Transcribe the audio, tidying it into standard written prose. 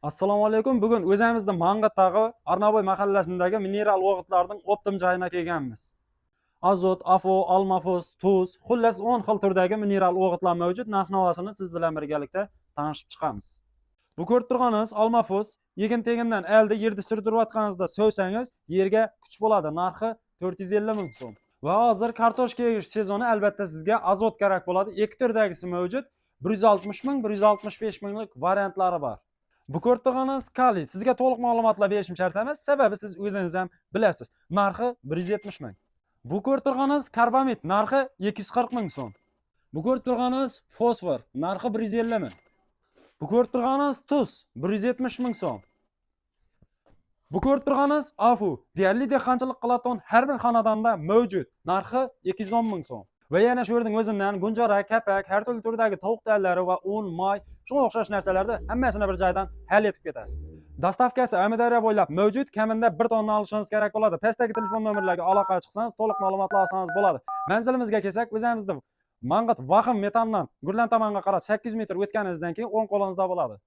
Assalomu alaykum. Bugun o'zimizda Mang'itdagi Arnaboy mahallasindagi mineral o'g'itlarning optim joyina kelganmiz. Azot, afo, almafos, tuz, xullas 10 xil turdagi mineral o'g'itlar mavjud. Narx-navosini siz bilan birgalikda tanishib chiqamiz. Bu ko'rib turganingiz almafos, yegin-tegindan elde yerda surdirayotganingizda sovsangiz, yerga kuch bo'ladi. Narxi 450 ming so'm. Va hozir kartoshka ekish sezoni, albatta sizga azot kerak bo'ladi. Ikki turdagisi mavjud. 160 ming, 165 minglik variantlari bor. Bu ko'rib turganingiz kaliy. Sizga to'liq ma'lumotlar berishim shart emas, sababi siz o'zingiz ham bilasiz. Narxi 170 ming. Bu ko'rib turganingiz karbamid, narxi 240 ming so'm. Bu ko'rib turganingiz fosfor, narxi 150 ming. Bu ko'rib turganingiz tuz, 170 ming so'm. Bu ko'rib turganingiz afu, deyarli dehqonchilik qiladigan har bir xonadonda mavjud, narxi 210 ming so'm. Va yana shu yerning o'zidan gunjara, kapak, har turli turdagi tovuq dallari va un, may, shunga o'xshash narsalarni hammasini bir joydan hal etib ketasiz. Dastavkasi Amudaryo bo'ylab mavjud, kamida 1 tonna olishingiz kerak bo'ladi. Pastdagi telefon nomerlariga aloqaga chiqsangiz, to'liq ma'lumotlar olsangiz bo'ladi. Manzilimizga kelsak, o'zimizda Mang'it Vahim metandan Gurlan tomonga qarab 800 metr o'tganingizdan keyin o'ng qo'lingizda bo'ladi.